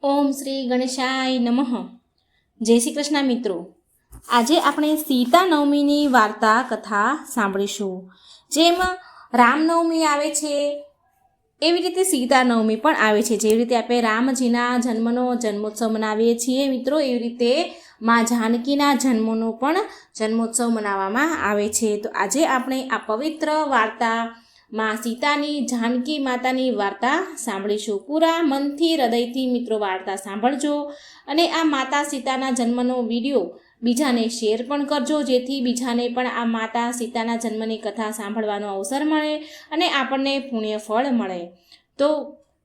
ઓમ શ્રી ગણેશાય નમઃ. જય શ્રી કૃષ્ણ મિત્રો. આજે આપણે સીતા નવમીની વાર્તા કથા સાંભળીશું. જેમ રામનવમી આવે છે એવી રીતે સીતા નવમી પણ આવે છે. જેવી રીતે આપણે રામજીના જન્મોત્સવ મનાવીએ છીએ મિત્રો, એવી રીતે મા જાનકીના જન્મનો પણ જન્મોત્સવ મનાવવામાં આવે છે. તો આજે આપણે આ પવિત્ર વાર્તા માં સીતાની જાનકી માતાની વાર્તા સાંભળીશું. પૂરા મનથી હૃદયથી મિત્રો વાર્તા સાંભળજો અને આ માતા સીતાના જન્મનો વિડીયો બીજાને શેર પણ કરજો, જેથી બીજાને પણ આ માતા સીતાના જન્મની કથા સાંભળવાનો અવસર મળે અને આપણને પુણ્ય ફળ મળે. તો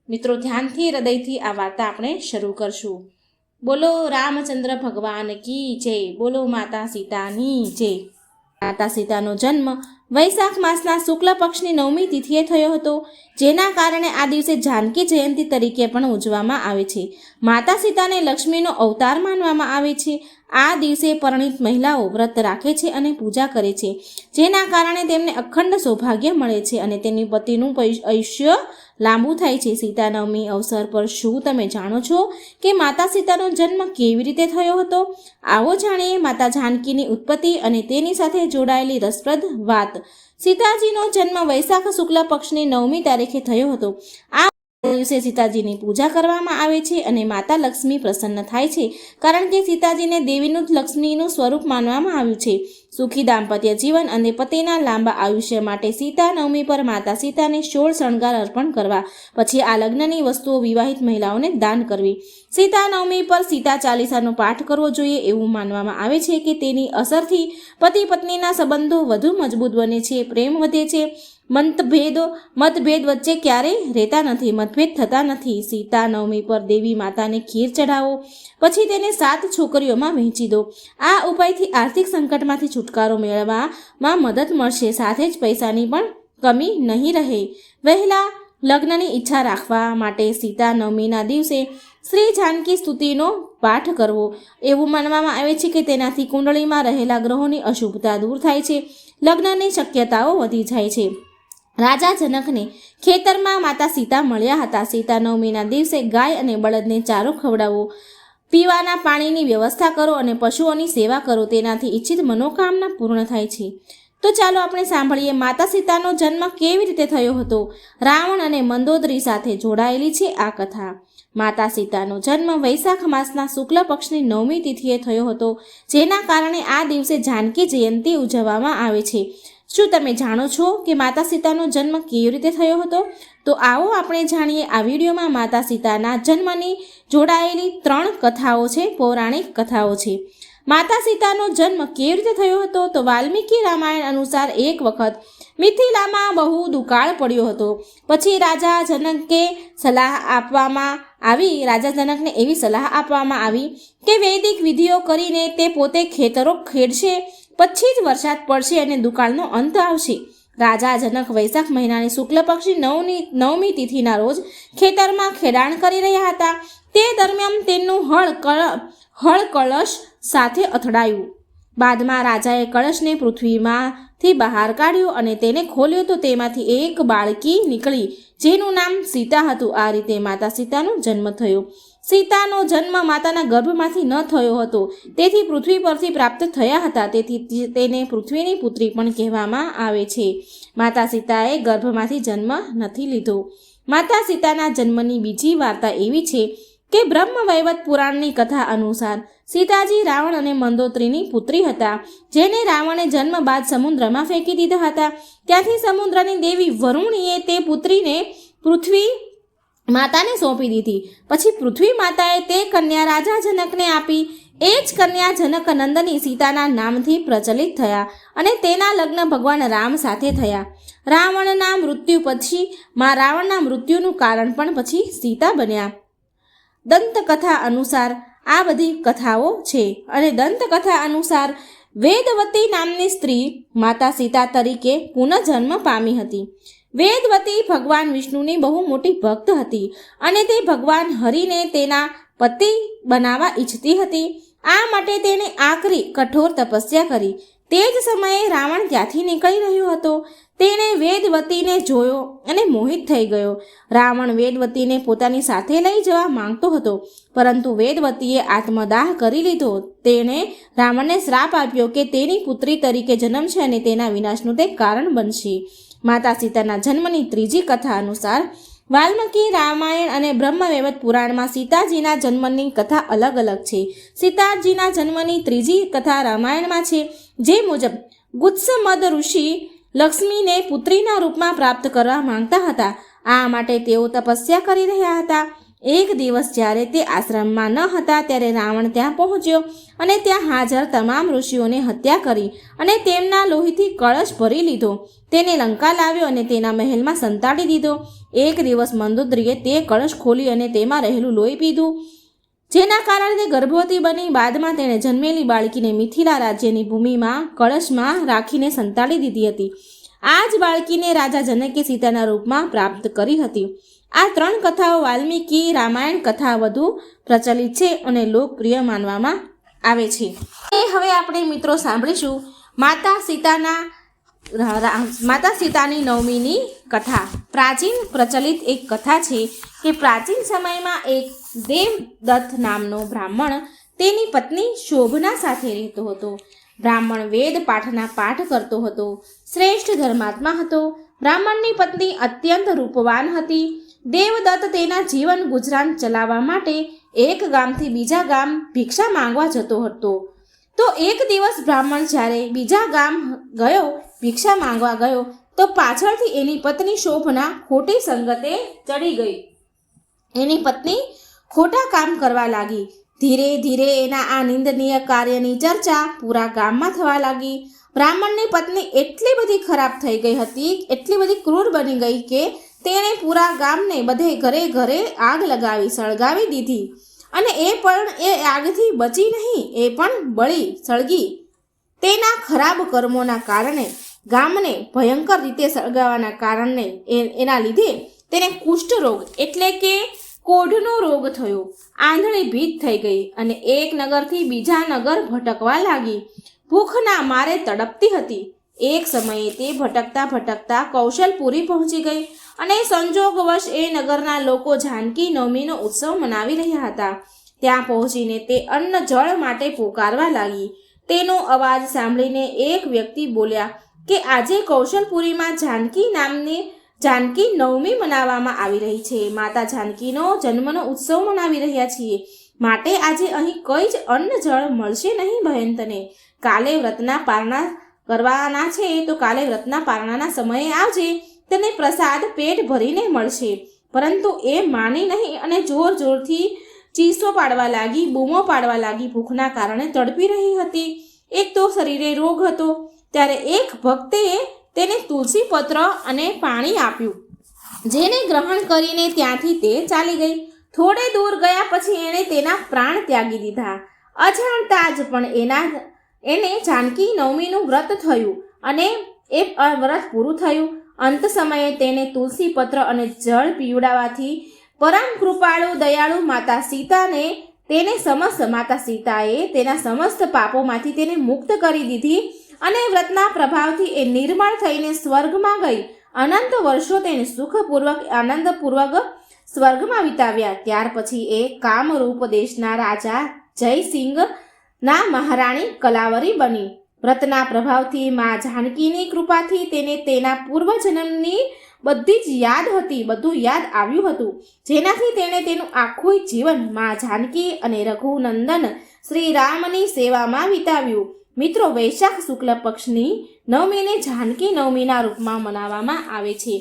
મિત્રો ધ્યાનથી હૃદયથી આ વાર્તા આપણે શરૂ કરશું. બોલો રામચંદ્ર ભગવાન કી જય, બોલો માતા સીતાની જય. માતા સીતાનો જન્મ વૈશાખ માસના શુક્લ પક્ષની 9મી તિથિએ થયો હતો, જેના કારણે આ દિવસે જાનકી જયંતિ તરીકે પણ ઉજવવામાં આવે છે. માતા સીતાને લક્ષ્મીનો અવતાર માનવામાં આવે છે. આ દિવસે પરણિત મહિલાઓ વ્રત રાખે છે અને પૂજા કરે છે, જેના કારણે તેમને અખંડ સૌભાગ્ય મળે છે અને તેની પતિનું આયુષ્ય લાંબુ થાય છે. સીતા નવમી અવસર પર શું તમે જાણો છો કે માતા સીતાનો જન્મ કેવી રીતે થયો હતો? આવો જાણીએ માતા જાનકીની ઉત્પત્તિ અને તેની સાથે જોડાયેલી રસપ્રદ વાત. સીતાજીનો જન્મ વૈશાખ શુક્લ પક્ષની 9મી તારીખે થયો હતો. આ દિવસે સીતાજીની પૂજા કરવામાં આવે છે અને માતા લક્ષ્મી પ્રસન્ન થાય છે, કારણ કે સીતાજીને દેવીનું લક્ષ્મીનું સ્વરૂપ માનવામાં આવ્યું છે. સુખી દાંપત્ય જીવન અને પતિના લાંબા આયુષ્ય માટે સીતા નવમી પર માતા સીતાને 16 શણગાર અર્પણ કરવા, પછી આ લગ્નની વસ્તુઓ વિવાહિત મહિલાઓને દાન કરવી. સીતા નવમી પર સીતા ચાલીસાનો પાઠ કરવો જોઈએ એવું માનવામાં આવે છે કે તેની અસરથી પતિ પત્નીના સંબંધો વધુ મજબૂત બને છે, પ્રેમ વધે છે, મતભેદ વચ્ચે ક્યારેય રહેતા નથી, મતભેદ થતા નથી. સીતા નવમી પર દેવી માતાને ખીર ચઢાવો, પછી તેને 7 છોકરીઓમાં વહેંચી દો. આ ઉપાયથી આર્થિક સંકટમાંથી છુટકારો મેળવવામાં મદદ મળશે, સાથે જ પૈસાની પણ કમી નહીં રહે. વહેલા લગ્નની ઈચ્છા રાખવા માટે સીતા નવમીના દિવસે શ્રી જાનકી સ્તુતિનો પાઠ કરવો. એવું માનવામાં આવે છે કે તેનાથી કુંડળીમાં રહેલા ગ્રહોની અશુભતા દૂર થાય છે, લગ્નની શક્યતાઓ વધી જાય છે. રાજા જનકને ખેતરમાં માતા સીતા મળ્યા હતા. સીતા નવમીના દિવસે ગાય અને બળદને ચારો ખવડાવો, પીવાના પાણીની વ્યવસ્થા કરો અને પશુઓની સેવા કરો. તેનાથી ઈચ્છિત મનોકામના પૂર્ણ થાય છે. તો ચાલો આપણે સાંભળીએ માતા સીતાનો જન્મ કેવી રીતે થયો હતો. રાવણ અને મંદોદરી સાથે જોડાયેલી છે આ કથા. માતા સીતાનો જન્મ વૈશાખ માસના શુક્લ પક્ષની 9મી તિથિએ થયો હતો, જેના કારણે આ દિવસે જાનકી જયંતિ ઉજવવામાં આવે છે. શું તમે જાણો છો કે માતા સીતાનો જન્મ કેવી રીતે થયો હતો? તો આવો આપણે જાણીએ. આ વિડીયોમાં માતા સીતાના જન્મની જોડાયેલી 3 કથાઓ છે, પૌરાણિક કથાઓ છે. માતા સીતાનો જન્મ કેવી રીતે થયો હતો? તો વાલ્મીકી રામાયણ અનુસાર એક વખત મિથિલામાં બહુ દુકાળ પડ્યો હતો. પછી રાજા જનકને એવી સલાહ આપવામાં આવી કે વૈદિક વિધિઓ કરીને તે પોતે ખેતરો ખેડશે, પછી જ વરસાદ પડશે અને દુકાળનો અંત આવશે. રાજા જનક વૈશાખ મહિનાની શુક્લ પક્ષની 9મી તિથિના રોજ ખેતરમાં ખેડાણ કરી રહ્યા હતા. તે દરમિયાન તેમનું હળ કળશ સાથે અથડાયું. બાદમાં રાજાએ કળશને પૃથ્વીમાંથી બહાર કાઢ્યો અને તેને ખોલ્યો તો તેમાંથી એક બાળકી નીકળી, જેનું નામ સીતા હતું. આ રીતે માતા સીતાનો જન્મ થયો. સીતાનો જન્મ માતાના ગર્ભમાંથી ન થયો હતો, તેથી પૃથ્વી પરથી પ્રાપ્ત થયા હતા, તેથી તેને પૃથ્વીની પુત્રી પણ કહેવામાં આવે છે. માતા સીતાએ ગર્ભમાંથી જન્મ નથી લીધો. માતા સીતાના જન્મની બીજી વાર્તા એવી છે કે બ્રહ્મવૈવર્ત પુરાણની કથા અનુસાર સીતાજી રાવણ અને મંદોદરીની પુત્રી હતા, જેને રાવણે જન્મ બાદ સમુદ્રમાં ફેંકી દીધા હતા. ત્યાંથી સમુદ્રની દેવી વરુણીએ તે પુત્રીને પૃથ્વી માતાને સોંપી દીધી. પછી પૃથ્વી માતાએ તે કન્યા રાજા જનકને આપી. એ જ કન્યા જનક નંદની સીતાના નામથી પ્રચલિત થયા અને તેના લગ્ન ભગવાન રામ સાથે થયા. રાવણના મૃત્યુનું કારણ પણ પછી સીતા બન્યા. દંતકથા અનુસાર આ બધી કથાઓ છે અને દંતકથા અનુસાર વેદવતી નામની સ્ત્રી માતા સીતા તરીકે પુનઃજન્મ પામી હતી. વેદવતી ભગવાન વિષ્ણુની બહુ મોટી ભક્ત હતી અને તે ભગવાન હરિને તેના પતિ બનાવવા ઈચ્છતી હતી. આ માટે તેણે આકરી કઠોર તપસ્યા કરી. તે જ સમયે રાવણ ત્યાંથી નીકળી રહ્યો હતો. તેણે વેદવતીને જોયો અને મોહિત થઈ ગયો. રાવણ વેદવતીને પોતાની સાથે લઈ જવા માંગતો હતો, પરંતુ વેદવતીએ આત્મદાહ કરી લીધો. તેણે રાવણને શ્રાપ આપ્યો કે તેની પુત્રી તરીકે જન્મશે અને તેના વિનાશનું તે કારણ બનશે. માતા સીતાના જન્મની ત્રીજી કથા અનુસાર વાલ્મીકી રામાયણ અને બ્રહ્મવૈવર્ત પુરાણમાં સીતાજીના જન્મની કથા અલગ અલગ છે. સીતાજીના જન્મની ત્રીજી કથા રામાયણમાં છે, જે મુજબ ગુત્સમદ ઋષિ લક્ષ્મીને પુત્રીના રૂપમાં પ્રાપ્ત કરવા માંગતા હતા. આ માટે તેઓ તપસ્યા કરી રહ્યા હતા. એક દિવસ જ્યારે તે આશ્રમમાં ન હતા ત્યારે રાવણ ત્યાં પહોંચ્યો અને ત્યાં હાજર તમામ ઋષિઓને હત્યા કરી અને તેમના લોહીથી કળશ ભરી લીધો. તેને લંકા લાવ્યો અને તેના મહેલમાં સંતાડી દીધો. એક દિવસ મંદોદરીએ તે કળશ ખોલી અને તેમાં રહેલું લોહી પીધું, જેના કારણે તે ગર્ભવતી બની. બાદમાં તેણે જન્મેલી બાળકીને મિથિલા રાજ્યની ભૂમિમાં કળશમાં રાખીને સંતાડી દીધી હતી. આ જ બાળકીને રાજા જનકે સીતાના રૂપમાં પ્રાપ્ત કરી હતી. આ ત્રણ કથાઓ વાલ્મીકી રામાયણ કથા વધુ પ્રચલિત છે અને લોકપ્રિય માનવામાં આવે છે. હવે આપણે મિત્રો સાંભળીશું માતા સીતાની નવમીની કથા. પ્રાચીન પ્રચલિત એક કથા છે કે પ્રાચીન સમયમાં એક દેવદત્ત નામનો બ્રાહ્મણ તેની પત્ની શોભના સાથે રહેતો હતો. બ્રાહ્મણ વેદ પાઠના પાઠ કરતો હતો. શ્રેષ્ઠ ધર્માત્મા હતો. બ્રાહ્મણની પત્ની અત્યંત રૂપવાન હતી. દેવદત્ત તેના જીવન ગુજરાન ચલાવવા માટે એક ગામથી બીજા ગામ ભિક્ષા માંગવા જતો હતો. તો એક દિવસ બ્રાહ્મણ જ્યારે બીજા ગામ ગયો, ભિક્ષા માંગવા ગયો, તો પાછળથી એની પત્ની શોભના ખોટી સંગતે ચડી ગઈ. એની પત્ની ખોટા કામ કરવા લાગી. ધીરે ધીરે એના આ નિંદનીય કાર્યની ચર્ચા પૂરા ગામમાં થવા લાગી. બ્રાહ્મણની પત્ની એટલી બધી ખરાબ થઈ ગઈ હતી, એટલી બધી ક્રૂર બની ગઈ કે તેણે પૂરા ગામને બધે ઘરે ઘરે આગ લગાવી સળગાવી દીધી. અને એ આગથી બચી નહીં, એ પણ બળી સળગી. તેના ખરાબ કર્મોના કારણે, ગામને ભયંકર રીતે સળગાવવાના કારણે એના લીધે તેને કુષ્ઠરોગ એટલે કે કોઢનો રોગ થયો. આંધળી ભીત થઈ ગઈ અને એક નગરથી બીજા નગર ભટકવા લાગી. ભૂખના મારે તડપતી હતી. એક સમયે તે ભટકતા ભટકતા કૌશલપુરી પહોંચી ગઈ અને સંજોગવશ એ નગરના લોકો જાનકી નવમીનો ઉત્સવ મનાવી રહ્યા હતા. ત્યાં પહોંચીને તે અન્ન જળ માટે પોકારવા લાગી. તેનો અવાજ સાંભળીને એક વ્યક્તિ બોલ્યા કે આજે કૌશલપુરીમાં જાનકી નવમી મનાવવામાં આવી રહી છે. માતા જાનકીનો જન્મનો ઉત્સવ મનાવી રહ્યા છીએ, માટે આજે અહીં કંઈ જ અન્ન જળ મળશે નહીં બહેન તને. કાલે વ્રતના પારણા કરવાના છે, તો કાલે વ્રતના પારણાના સમયે આવજે, તને પ્રસાદ પેટ ભરીને મળશે. પરંતુ એ માની નહીં અને જોર જોરથી ચીસો પાડવા લાગી, બૂમો પાડવા લાગી. ભૂખના કારણે તડપી રહી હતી. એક તો શરીરે રોગ હતો. ત્યારે એક ભક્તે તેને તુલસી પત્ર અને પાણી આપ્યું, જેને ગ્રહણ કરીને ત્યાંથી તે ચાલી ગઈ. થોડે દૂર ગયા પછી એણે તેના પ્રાણ ત્યાગી દીધા. અજાણતા જ પણ એને જાનકી નવમીનું વ્રત થયું અને એ વ્રત પૂરું થયું. અંત સમયે તેને તુલસી પત્ર અને જળ પીવડાવવાથી પરમ કૃપાળુ દયાળુ માતા સીતાએ તેના સમસ્ત પાપોમાંથી તેને મુક્ત કરી દીધી અને વ્રતના પ્રભાવથી એ નિર્મળ થઈને સ્વર્ગમાં ગઈ. અનંત વર્ષો તેને આનંદપૂર્વક સ્વર્ગમાં વિતાવ્યા. ત્યાર પછી એ કામરૂપ દેશના રાજા જયસિંહના મહારાણી કલાવરી બની. વ્રતના પ્રભાવથી મા જાનકીની કૃપાથી તેને તેના પૂર્વજન્મની બધી જ બધું યાદ આવ્યું હતું, જેનાથી તેણે તેનું આખું જીવન મા જાનકી અને રઘુનંદન શ્રી રામની સેવામાં વિતાવ્યું. મિત્રો, વૈશાખ શુક્લ પક્ષની નવમીને જાનકી નવમીના રૂપમાં મનાવવામાં આવે છે.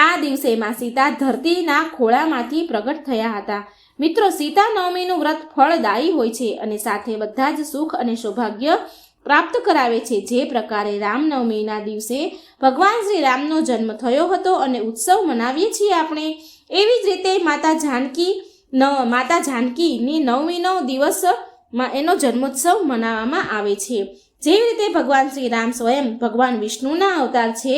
આ દિવસે માં સીતા ધરતીના ખોળામાંથી પ્રગટ થયા હતા. મિત્રો, સીતા નવમીનું વ્રત ફળદાયી હોય છે અને સાથે બધા જ સુખ અને સૌભાગ્ય પ્રાપ્ત કરાવે છે. જે પ્રકારે રામનવમીના દિવસે ભગવાન શ્રી રામનો જન્મ થયો હતો અને ઉત્સવ મનાવીએ છીએ આપણે, એવી જ રીતે માતા જાનકીની નવમીનો દિવસ એનો જન્મોત્સવ મનાવવામાં આવે છે. જેવી રીતે ભગવાન શ્રી રામ સ્વયં ભગવાન વિષ્ણુના અવતાર છે,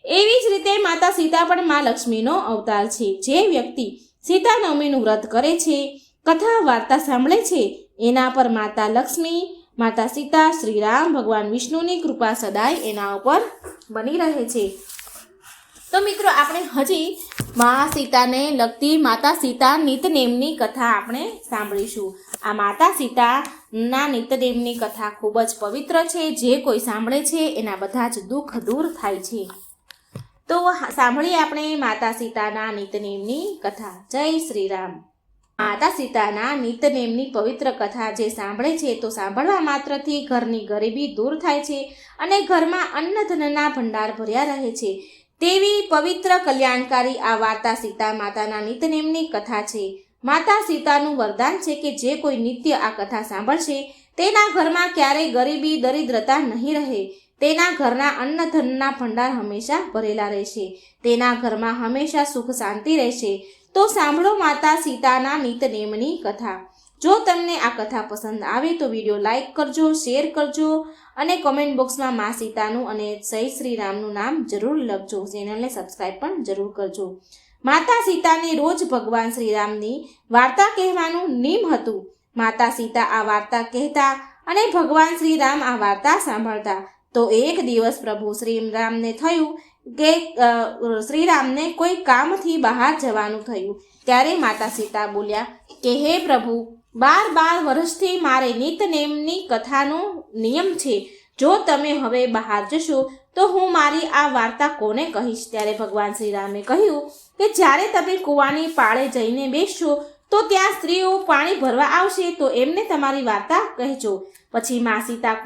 એવી જ રીતે માતા સીતા પણ મા લક્ષ્મીનો અવતાર છે. જે વ્યક્તિ સીતા નવમીનું વ્રત કરે છે, કથા વાર્તા સાંભળે છે, એના પર માતા લક્ષ્મી, માતા સીતા, શ્રી રામ, ભગવાન વિષ્ણુની કૃપા સદાય એના ઉપર બની રહે છે. તો મિત્રો આપણે હજી મા સીતાને લગતી માતા સીતા નિતનેમની કથા આપણે સાંભળીશું. આ માતા સીતાના નિતનેમની કથા ખૂબ જ પવિત્ર છે. જે કોઈ સાંભળે છે એના બધા જ દુઃખ દૂર થાય છે. તો સાંભળીએ આપણે માતા સીતાના નિતનેમની કથા. જય શ્રી રામ. માતા સીતાના નિતનેમની પવિત્ર કથા જે સાંભળે છે તો સાંભળવા માત્રથી ઘરની ગરીબી દૂર થાય છે અને ઘરમાં અન્નધનના ભંડાર ભર્યા રહે છે. તેવી પવિત્ર કલ્યાણકારી આ વાર્તા સીતા માતાના નિતનેમની કથા છે. માતા સીતાનું વરદાન છે કે જે કોઈ નિત્ય આ કથા સાંભળશે તેના ઘરમાં ક્યારેય ગરીબી દરિદ્રતા નહીં રહે. તેના ઘરના અન્નધનના ભંડાર હંમેશા ભરેલા રહેશે. તેના ઘરમાં હંમેશા સુખ શાંતિ રહેશે. તો સાંભળો માતા સીતાના નિતનેમની કથા. જો તમને આ કથા પસંદ આવે તો વિડીયો લાઈક કરજો, શેર કરજો અને કોમેન્ટ બોક્સમાં મા સીતાનું અને જય શ્રી રામનું નામ જરૂર લખજો. ચેનલને સબસ્ક્રાઈબ પણ જરૂર કરજો. માતા સીતાને રોજ ભગવાન શ્રીરામની વાર્તા કહેવાનું નિયમ હતું. માતા સીતા આ વાર્તા કહેતા અને ભગવાન શ્રીરામ આ વાર્તા સાંભળતા. તો એક દિવસ પ્રભુ શ્રીરામને થયું કે શ્રીરામને કોઈ કામથી બહાર જવાનું થયું. ત્યારે માતા સીતા બોલ્યા કે હે પ્રભુ, 12 વર્ષથી મારે નિતનેમની કથાનો નિયમ છે. જો તમે હવે બહાર જશો તો હું મારી આ વાર્તા કોને કહીશ? ત્યારે ભગવાન શ્રીરામે કહ્યું કે જ્યારે તમે કૂવાની પાળે જઈને બેસશો તો ત્યાં સ્ત્રીઓ પાણી ભરવા આવશે તો એમને તમારી વાર્તા કહેજો. પછી મા સીતા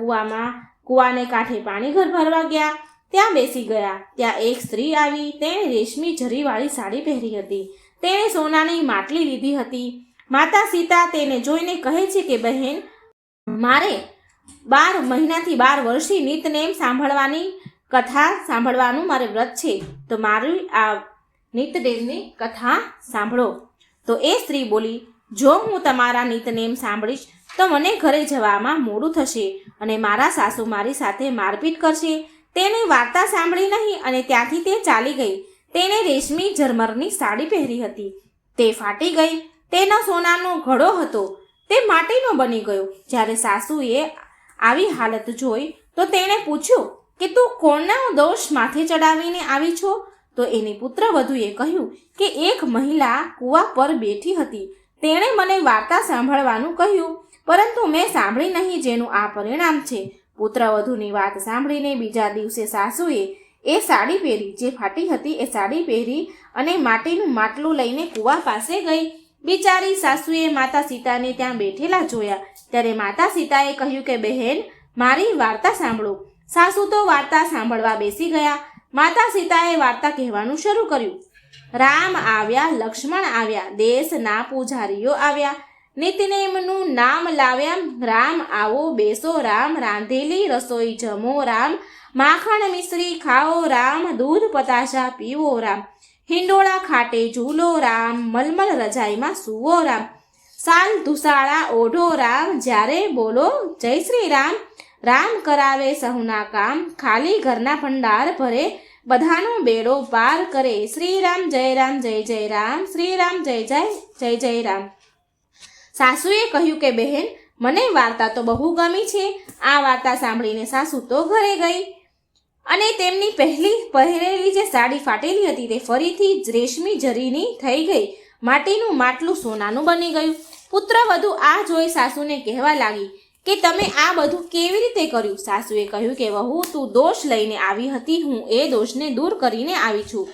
કૂવાને કાંઠે પાણી ભરવા ગયા. ત્યાં બેસી ગયા. ત્યાં એક સ્ત્રી આવી. તેણે રેશમી જરીવાળી સાડી પહેરી હતી. તેણે સોનાની માટલી લીધી હતી. માતા સીતા તેને જોઈને કહે છે કે બહેન, મારે 12 મહિનાથી 12 વર્ષથી નિતનેમ સાંભળવાની કથા સાંભળવાનું મારે વ્રત છે. તો મારી આ નિતનેમની કથા સાંભળો. તો એ સ્ત્રી બોલી, જો હું તમારા નિતનેમ સાંભળીશ તો મને ઘરે જવામાં મોડું થશે અને મારા સાસુ મારી સાથે મારપીટ કરશે. તેને વાર્તા સાંભળી નહીં અને ત્યાંથી તે ચાલી ગઈ. તેણે રેશમી ઝરમરની સાડી પહેરી હતી. તે ફાટી ગઈ. તેનો સોનાનો ઘડો હતો તે માટીનો બની ગયો. જ્યારે સાસુએ આવી હાલત જોઈ તો તેણે પૂછ્યું કે તું કોનો દોષ માથે ચડાવીને આવી છો? તો એની પુત્રવધુએ કહ્યું કે એક મહિલા કૂવા પર બેઠી હતી. તેણે મને વાર્તા સાંભળવાનું કહ્યું પરંતુ મેં સાંભળી નહીં, જેનું આ પરિણામ છે. પુત્રવધુની વાત સાંભળીને બીજા દિવસે સાસુએ એ સાડી પહેરી જે ફાટી હતી એ સાડી પહેરી અને માટીનું માટલું લઈને કૂવા પાસે ગઈ. બિચારી સાસુએ માતા સીતાને ત્યાં બેઠેલા જોયા. ત્યારે માતા સીતાએ કહ્યું કે બહેન, મારી વાર્તા સાંભળો. સાસુ તો વાર્તા સાંભળવા બેસી ગયા. માતા સીતાએ વાર્તા કહેવાનું શરૂ કર્યું. રામ આવ્યા, લક્ષ્મણ આવ્યા, દેશના પૂજારીઓ આવ્યા, નિતનેમનું નામ લાવ્યા. રામ આવો બેસો, રામ રાંધેલી રસોઈ જમો, રામ માખણ મિશ્રી ખાઓ, રામ દૂધ પતાશા પીવો, રામ હિંડોળા ખાટે ઝૂલો, રામ મલમલ રજાઈમાં સૂવો, રામ સાલ ધુસાળા ઓઢો, રામ જ્યારે બોલો જય શ્રી રામ. રામ કરાવે સહુના કામ, ખાલી ઘરના ભંડાર ભરે, બધાનો બેડો પાર કરે. શ્રી રામ જય રામ જય જય રામ, શ્રી રામ જય જય જય જય રામ. સાસુએ કહ્યું કે બહેન, મને વાર્તા તો બહુ ગમી છે. આ વાર્તા સાંભળીને સાસુ તો ઘરે ગઈ અને તેમની પહેરેલી જે સાડી ફાટેલી હતી તે ફરીથી રેશમી જરીની થઈ ગઈ. માટીનું માટલું સોનાનું બની ગયું. પુત્રવધુ આ જોઈ સાસુને કહેવા લાગી કે તમે આ બધું કેવી રીતે કર્યું? સાસુએ કહ્યું કે વહુ, તું દોષ લઈને આવી હતી, હું એ દોષને દૂર કરીને આવી છું.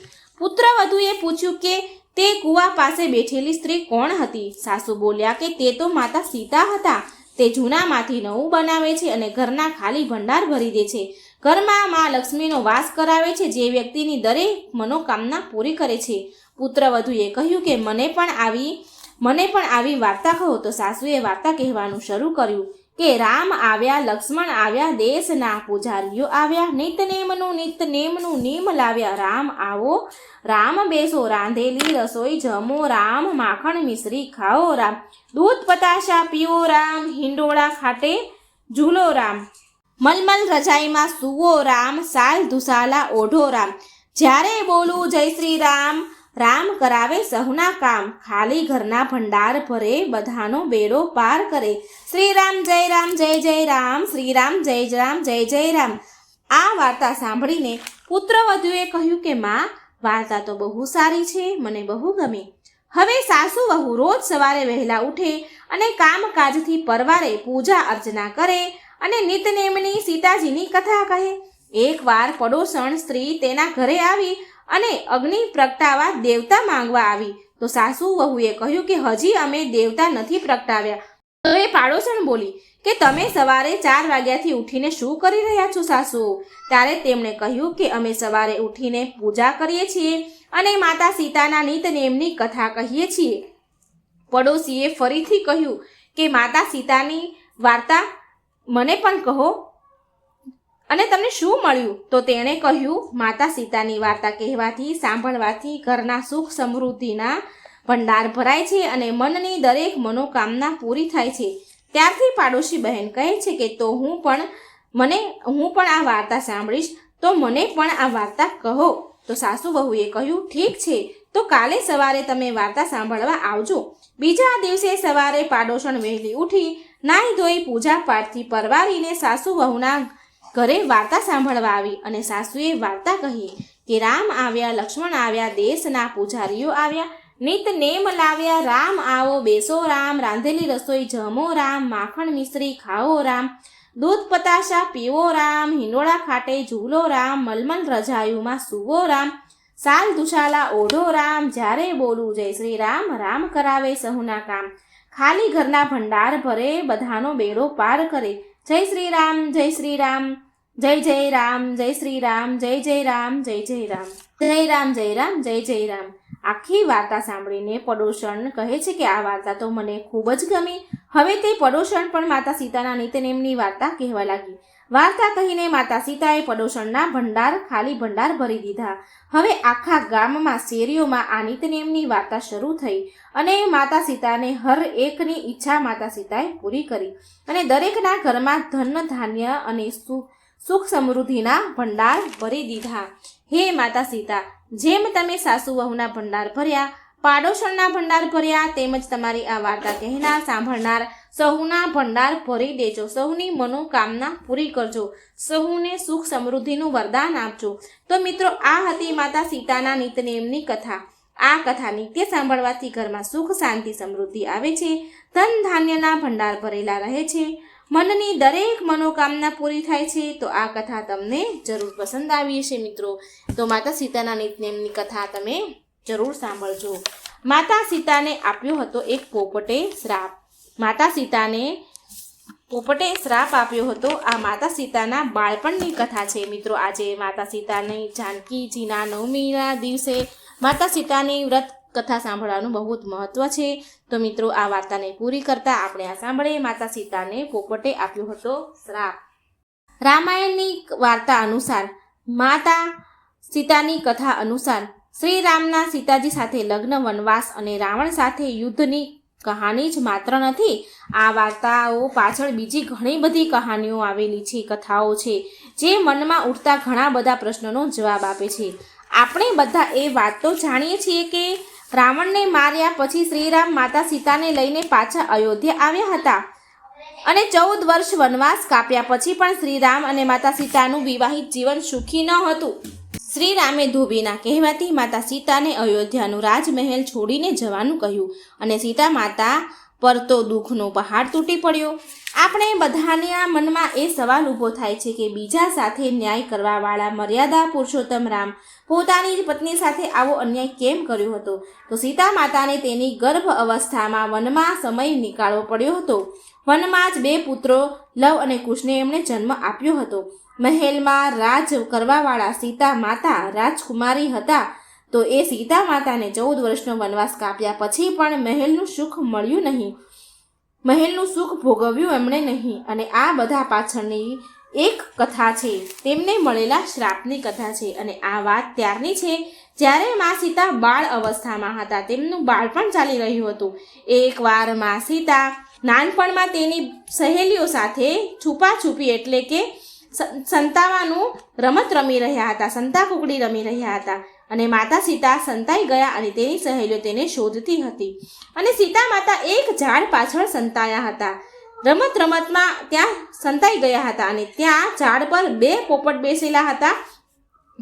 પુત્રવધુએ પૂછ્યું કે તે કૂવા પાસે બેઠેલી સ્ત્રી કોણ હતી? સાસુ બોલ્યા કે તે તો માતા સીતા હતા. તે જૂનામાંથી નવું બનાવે છે અને ઘરના ખાલી ભંડાર ભરી દે છે. ઘરમાં મા લક્ષ્મીનો વાસ કરાવે છે, જે વ્યક્તિની દરેક મનોકામના પૂરી કરે છે. પુત્રવધુએ કહ્યું કે મને પણ આવી વાર્તા કહો. તો સાસુએ વાર્તા કહેવાનું શરૂ કર્યું કે રામ આવ્યા, લક્ષ્મણ આવ્યા, દેશના પૂજારીઓ આવ્યા, નિતનેમનું નિયમ લાવ્યા. રામ આવો, રામ બેસો, રાંધેલી રસોઈ જમો, રામ માખણ મિશ્રી ખાઓ, રામ દૂધ પતાશા પીવો, રામ હિંડોળા ખાટે ઝૂલો, રામ મલમલ રજાઈમાં સૂવો, રામ સાલ ધુસાલા ઓઢો, રામ જ્યારે બોલું જય શ્રી રામ. રામ કરાવે સહુના કામ, ખાલી ઘરના ભંડાર ભરે, બધાનો બેડો પાર કરે. શ્રી રામ જય રામ જય જય રામ, શ્રી રામ જય રામ જય જય રામ. આ વાર્તા સાંભળીને પુત્રવધુએ કહ્યું કે માં, વાર્તા તો બહુ સારી છે, મને બહુ ગમી. હવે સાસુ વહુ રોજ સવારે વહેલા ઉઠે અને કામકાજથી પરવારે પૂજા અર્ચના કરે અને નિતનેમની સીતાજીની કથા કહે. એકવાર પડોસણ સ્ત્રી તેના ઘરે આવી અને અગ્નિ પ્રગટાવવા દેવતા માંગવા આવી તો સાસુ વહુએ કહ્યું કે હજી અમે દેવતા નથી પ્રગટાવ્યા. તો એ પાડોસણ બોલી કે તમે સવારે 4 વાગ્યાથી ઉઠીને શું કરી રહ્યા છો સાસુ? ત્યારે તેમણે કહ્યું કે અમે સવારે ઉઠીને પૂજા કરીએ છીએ અને માતા સીતાના નિતનેમની કથા કહીએ છીએ. પડોશીએ ફરીથી કહ્યું કે માતા સીતાની વાર્તા મને પણ કહો અને તમને શું મળ્યું? તો તેણે કહ્યું, માતા સીતાની વાર્તા કહેવાથી સાંભળવાથી ઘરના સુખ સમૃદ્ધિના ભંડાર ભરાય છે અને મનની દરેક મનોકામના પૂરી થાય છે. ત્યારથી પાડોશી બહેન કહે છે કે તો હું પણ આ વાર્તા સાંભળીશ, તો મને પણ આ વાર્તા કહો. તો સાસુ વહુએ કહ્યું, ઠીક છે, તો કાલે સવારે તમે વાર્તા સાંભળવા આવજો. બીજા દિવસે સવારે પાડોશણ વહેલી ઉઠી નાહી ધોઈ પૂજા પાઠથી પરવારીને સાસુ વહુના ઘરે વાર્તા સાંભળવા આવી અને સાસુએ વાર્તા કહી કે રામ આવ્યા, લક્ષ્મણ આવ્યા, દેશના પૂજારીઓ આવ્યા, નિતનેમ લાવ્યા, રામ આવો બેસો રામ, રાંધેલી રસોઈ જમો રામ, માખણ મિશ્રી ખાઓ રામ, દૂધ પતાશા પીવો રામ, હિંડોળા ખાટે ઝૂલો રામ, મલમલ રજાયુમાં સૂવો રામ, સાલ દુશાલા ઓઢો રામ, જ્યારે બોલું જય શ્રી રામ, રામ કરાવે સહુના કામ, ખાલી ઘરના ભંડાર ભરે, બધાનો બેડો પાર કરે. જય શ્રી રામ જય શ્રી રામ જય જય રામ, જય શ્રી રામ જય જય રામ જય જય રામ, જય રામ જય રામ જય જય રામ. આખી વાર્તા સાંભળીને પડોશણ કહે છે કે આ વાર્તા તો મને ખૂબ જ ગમી. હવે તે પડોશણ પણ માતા સીતાના નિતનેમની વાર્તા કહેવા લાગી. વાર્તા કહીને માતા સીતાએ પડોશણના ખાલી ભંડાર ભરી દીધા. હવે આખા ગામમાં શેરીઓમાં આ નિતનેમની વાર્તા શરૂ થઈ અને માતા સીતાને હર એકની ઈચ્છા માતા સીતાએ પૂરી કરી અને દરેકના ઘરમાં ધન ધાન્ય અને સુખ સમૃદ્ધિના ભંડાર ભરી દીધા. હે માતા સીતા, જેમ તમે સાસુ વહુના ભંડાર ભર્યા, પાડોશણના ભંડાર ભર્યા, તેમજ તમારી આ વાર્તા કહેનાર સાંભળનાર સહુના ભંડાર ભરી દેજો. સહુની મનોકામના પૂરી કરજો, સહુને સુખ સમૃદ્ધિનું વરદાન આપજો. તો મિત્રો, આ હતી માતા સીતાના નિતનેમની કથા. આ કથા નિત્ય સાંભળવાથી ઘરમાં સુખ શાંતિ સમૃદ્ધિ આવે છે, ધન ધાન્યના ભંડાર ભરેલા રહે છે, મનની દરેક મનોકામના પૂરી થાય છે. તો આ કથા તમને જરૂર પસંદ આવી હશે મિત્રો. તો માતા સીતાના નિતનેમની કથા તમે જરૂર સાંભળજો. માતા સીતાને આપ્યો હતો એક પોપટે શ્રાપ. માતા સીતાને પોપટે શ્રાપ આપ્યો હતો. આ માતા સીતાના બાળપણની કથા છે મિત્રો. આજે માતા સીતાની જાનકીજીના 9મીના દિવસે માતા સીતાની વ્રત કથા સાંભળવાનું બહુ જ મહત્વ છે. તો મિત્રો, આ વાર્તાને પૂરી કરતા આપણે આ સાંભળીએ. માતા સીતાને પોપટે આપ્યો હતો શ્રાપ. રામાયણની વાર્તા અનુસાર, માતા સીતાની કથા અનુસાર શ્રી રામના સીતાજી સાથે લગ્ન, વનવાસ અને રાવણ સાથે યુદ્ધની કહાની જ માત્ર નથી. આ વાર્તાઓ પાછળ બીજી ઘણી બધી કહાનીઓ આવેલી છે, કથાઓ છે, જે મનમાં ઉઠતા ઘણા બધા પ્રશ્નોનો જવાબ આપે છે. આપણે બધા એ વાત તો જાણીએ છીએ કે રાવણને માર્યા પછી શ્રીરામ માતા સીતાને લઈને પાછા અયોધ્યા આવ્યા હતા અને 14 વર્ષ વનવાસ કાપ્યા પછી પણ શ્રીરામ અને માતા સીતાનું વિવાહિત જીવન સુખી ન હતું. શ્રીરામે ધોબીના કહેવાથી માતા સીતાને અયોધ્યાનું રાજમહેલ છોડીને જવાનું કહ્યું અને સીતા માતા પર તો દુઃખનો પહાડ તૂટી પડ્યો. આપણે બધાના મનમાં એ સવાલ ઊભો થાય છે કે બીજા સાથે ન્યાય કરવાવાળા મર્યાદા પુરુષોત્તમ રામ પોતાની પત્ની સાથે આવો અન્યાય કેમ કર્યો હતો? તો સીતા માતાને તેની ગર્ભ અવસ્થામાં વનમાં સમય નીકાળવો પડ્યો હતો. વનમાં જ 2 પુત્રો લવ અને કુશને એમણે જન્મ આપ્યો હતો. મહેલમાં રાજ કરવાવાળા સીતા માતા રાજકુમારી હતા. તો એ સીતા માતાને 14 વર્ષનો વનવાસ કાપ્યા પછી પણ મહેલનું સુખ મળ્યું નહીં, મહેલનું સુખ ભોગવ્યું એમણે નહીં. અને આ બધા પાછળની એક કથા છે, તેમને મળેલા શ્રાપની કથા છે. અને આ વાત ત્યારની છે જ્યારે મા સીતા બાળ અવસ્થામાં હતા, તેમનું બાળપણ ચાલી રહ્યું હતું. એકવાર મા સીતા નાનપણમાં તેની સહેલીઓ સાથે છુપાછુપી એટલે કે સંતાવાનું રમત રમી રહ્યા હતા, સંતાકુકડી રમી રહ્યા હતા. અને માતા સીતા સંતાઈ ગયા અને તેની સહેલીઓ તેને શોધતી હતી. અને સીતા માતા એક ઝાડ પાછળ સંતાયા હતા. રમતમાં ત્યાં સંતાઈ ગયા હતા અને ત્યાં ઝાડ પર 2 પોપટ બેસેલા હતા.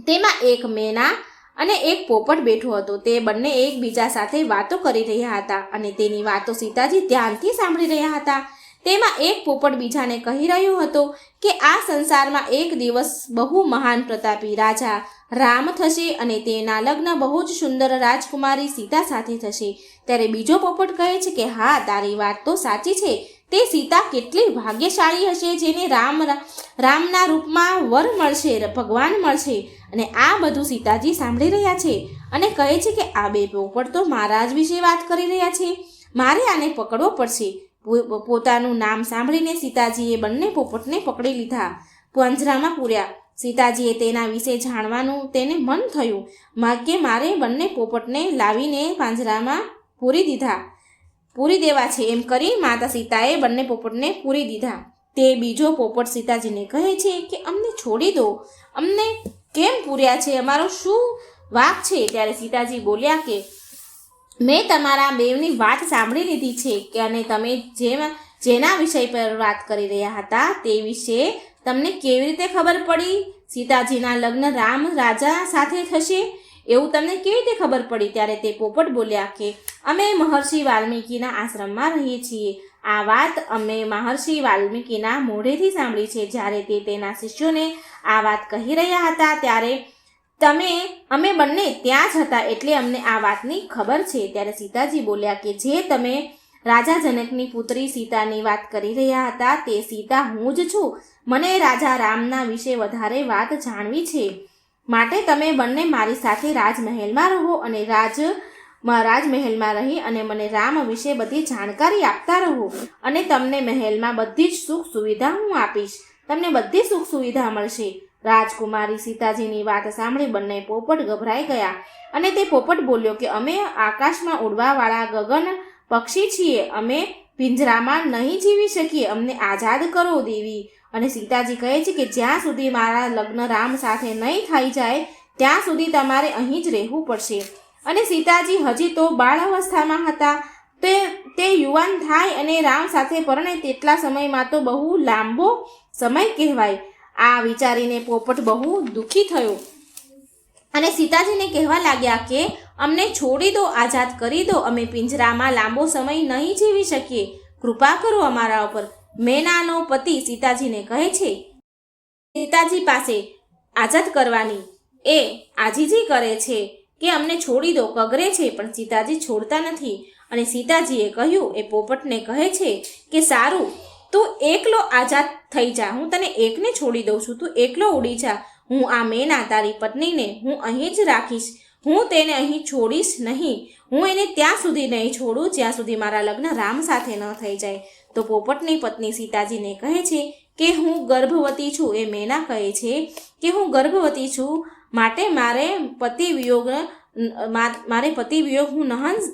તેમાં એક મેના અને એક પોપટ બેઠો હતો. તે બંને એકબીજા સાથે વાતો કરી રહ્યા હતા અને તેની વાતો સીતાજી ધ્યાનથી સાંભળી રહ્યા હતા. તેમાં એક પોપટ બીજાને કહી રહ્યો હતો કે આ સંસારમાં એક દિવસ બહુ મહાન પ્રતાપી રાજા રામ થશે અને તેના લગ્ન બહુ જ સુંદર રાજકુમારી સીતા સાથે થશે. ત્યારે બીજો પોપટ કહે છે કે હા, તારી વાત તો સાચી છે. તે સીતા કેટલી ભાગ્યશાળી હશે જેને રામના રૂપમાં વર મળશે, ભગવાન મળશે. અને આ બધું સીતાજી સાંભળી રહ્યા છે અને કહે છે કે આ 2 પોપટ તો મારા જ વિશે વાત કરી રહ્યા છે. મારે આને પકડવો પડશે. પોતાનું નામ સાંભળીને સીતાજીએ બંને પોપટને પકડી લીધા, પાંજરામાં પૂર્યા. સીતાજીએ તેના વિશે જાણવાનું તેને મન થયું કે મારે બંને પોપટને લાવીને પાંજરામાં પૂરી દેવા છે. એમ કરી માતા સીતાએ બંને પોપટને પૂરી દીધા. તે બીજો પોપટ સીતાજીને કહે છે કે અમને છોડી દો, અમને કેમ પૂર્યા છે, અમારો શું વાંક છે? ત્યારે સીતાજી બોલ્યા કે મેં તમારા બેવની વાત સાંભળી લીધી છે કે અને તમે જેના વિષય પર વાત કરી રહ્યા હતા તે વિશે તમને કેવી રીતે ખબર પડી? સીતાજીના લગ્ન રામ રાજા સાથે થશે એવું તમને કેવી રીતે ખબર પડી? ત્યારે તે પોપટ બોલ્યા કે અમે મહર્ષિ વાલ્મીકીના આશ્રમમાં રહીએ છીએ. આ વાત અમે મહર્ષિ વાલ્મીકીના મોઢેથી સાંભળી છે. જ્યારે તે તેના શિષ્યોને આ વાત કહી રહ્યા હતા ત્યારે અમે બંને ત્યાં જ હતા એટલે અમને આ વાતની ખબર છે. ત્યારે સીતાજી બોલ્યા કે જે તમે રાજા જનકની પુત્રી સીતાની વાત કરી રહ્યા હતા તે સીતા હું જ છું. મને રાજા રામના વિશે વધારે વાત જાણવી છે, માટે તમે બંને મારી સાથે રાજમહેલમાં રહો અને રાજમહેલમાં રહી અને મને રામ વિશે બધી જાણકારી આપતા રહો અને તમને મહેલમાં બધી જ સુખ સુવિધા હું આપીશ. તમને બધી સુખ સુવિધા મળશે. રાજકુમારી સીતાજીની વાત સાંભળી બંને પોપટ ગભરાઈ ગયા અને તે પોપટ બોલ્યો કે અમે આકાશમાં ઉડવાવાળા ગગન પક્ષી છીએ, અમે પિંજરામાં નહીં જીવી શકીએ, અમને આઝાદ કરો દેવી. અને સીતાજી કહે છે કે જ્યાં સુધી મારા લગ્ન રામ સાથે નહીં થઈ જાય ત્યાં સુધી તમારે અહીં જ રહેવું પડશે. અને સીતાજી હજી તો બાળ અવસ્થામાં હતા. તે યુવાન થાય અને રામ સાથે પરણે તેટલા સમયમાં તો બહુ લાંબો સમય કહેવાય. આ વિચારીને પોપટ બહુ દુઃખી થયો અને સીતાજીને કહેવા લાગ્યા કે અમને છોડી દો, આઝાદ કરી દો, અમે પિંજરામાં લાંબો સમય નહીં જીવી શકીએ, કૃપા કરો અમારા ઉપર. મેનાનો પતિ સીતાજીને કહે છે સીતાજી પાસે આઝાદ કરવાની એ આજીજી કરે છે કે અમને છોડી દો, કગરે છે, પણ સીતાજી છોડતા નથી. અને સીતાજીએ કહ્યું એ પોપટને કહે છે કે સારું, તું એકલો આઝાદ થઈ જા, હું તને એકને છોડી દઉં છું, તું એકલો ઉડી જા. હું આ મેના તારી પત્નીને હું અહીં જ રાખીશ, હું તેને અહીં છોડીશ નહીં. હું એને ત્યાં સુધી નહીં છોડું જ્યાં સુધી મારા લગ્ન રામ સાથે ન થઈ જાય. તો પોપટની પત્ની સીતાજીને કહે છે કે હું ગર્ભવતી છું. એ મેના કહે છે કે હું ગર્ભવતી છું, માટે મારે પતિ વિયોગ હું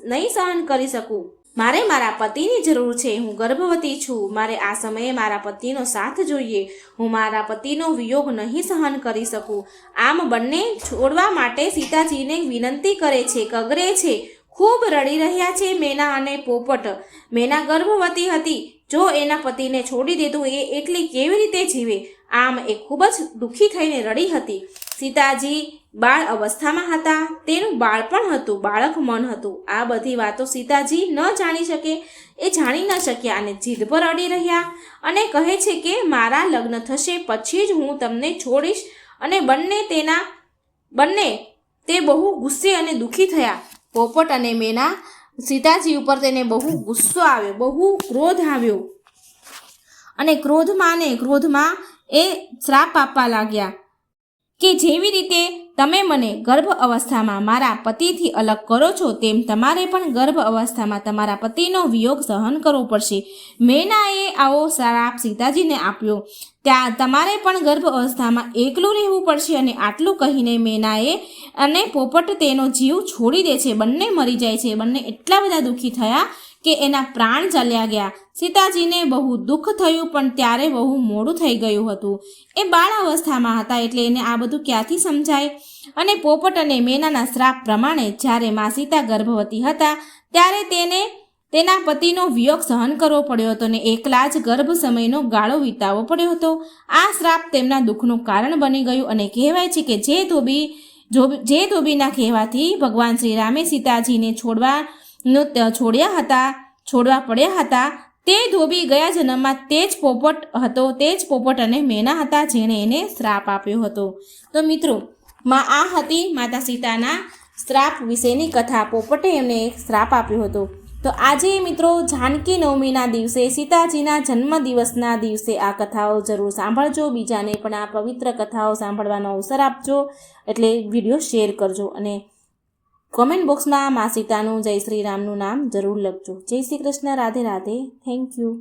નહીં સહન કરી શકું. મારે મારા પતિની જરૂર છે. હું ગર્ભવતી છું, મારે આ સમયે મારા પતિનો સાથ જોઈએ. હું મારા પતિનો વિયોગ નહીં સહન કરી શકું. આમ બંને છોડવા માટે સીતાજીને વિનંતી કરે છે, કગરે છે, ખૂબ રડી રહ્યા છે મેના અને પોપટ. મેના ગર્ભવતી હતી, જો એના પતિને છોડી દીધું એ એકલી કેવી રીતે જીવે? આમ એ ખૂબ જ દુઃખી થઈને રડી હતી. સીતાજી બાળ અવસ્થામાં હતા, તેનું બાળપણ હતું, બાળક મન હતું. આ બધી વાતો સીતાજી ન જાણી શકે, એ જાણી ન શક્યા અને જીદ પર અડી રહ્યા અને કહે છે કે મારા લગ્ન થશે પછી જ હું તમને છોડીશ. અને બંને તે બહુ ગુસ્સે અને દુઃખી થયા. પોપટ અને મેના સીતાજી ઉપર તેને બહુ ગુસ્સો આવ્યો, બહુ ક્રોધ આવ્યો અને ક્રોધમાં એ શ્રાપ આપવા લાગ્યા કે જેવી રીતે તમે મને ગર્ભ અવસ્થામાં મારા પતિથી અલગ કરો છો તેમ તમારે પણ ગર્ભ અવસ્થામાં તમારા પતિનો વિયોગ સહન કરવો પડશે. મેનાએ આવો શ્રાપ સીતાજીને આપ્યો. ત્યાં તમારે પણ ગર્ભ અવસ્થામાં એકલું રહેવું પડશે. અને આટલું કહીને મેનાએ અને પોપટ તેનો જીવ છોડી દે છે. બંને મરી જાય છે. બંને એટલા બધા દુઃખી થયા કે એના પ્રાણ ચાલ્યા ગયા. સીતાજીને બહુ દુઃખ થયું, પણ ત્યારે બહુ મોડું થઈ ગયું હતું. એ બાળ અવસ્થામાં હતા, એટલે એને આ બધું ક્યાંથી સમજાય. અને પોપટ અને મેનાના શ્રાપ પ્રમાણે જ્યારે મા સીતા ગર્ભવતી હતા ત્યારે તેને તેના પતિનો વિયોગ સહન કરવો પડ્યો હતો અને એકલા જ ગર્ભ સમયનો ગાળો વિતાવવો પડ્યો હતો. આ શ્રાપ તેમના દુઃખનું કારણ બની ગયું અને કહેવાય છે કે જે ધોબીના કહેવાથી ભગવાન શ્રી રામે સીતાજીને છોડવા પડ્યા હતા. તે ધોબી ગયા જન્મમાં તે જ પોપટ અને મેના હતા, જેણે એને શ્રાપ આપ્યો હતો. તો મિત્રો, આ હતી માતા સીતાના શ્રાપ વિશેની કથા. પોપટે એમને એક શ્રાપ આપ્યો હતો. તો આજે મિત્રો જાનકી નવમીના દિવસે, સીતાજીના જન્મદિવસના દિવસે આ કથાઓ જરૂર સાંભળજો. બીજાને પણ આ પવિત્ર કથાઓ સાંભળવાનો અવસર આપજો. એટલે વિડીયો શેર કરજો અને કોમેન્ટ બોક્સમાં મા સીતાનું, જય શ્રી રામનું નામ જરૂર લખજો. જય શ્રી કૃષ્ણ. રાધે રાધે. Thank you.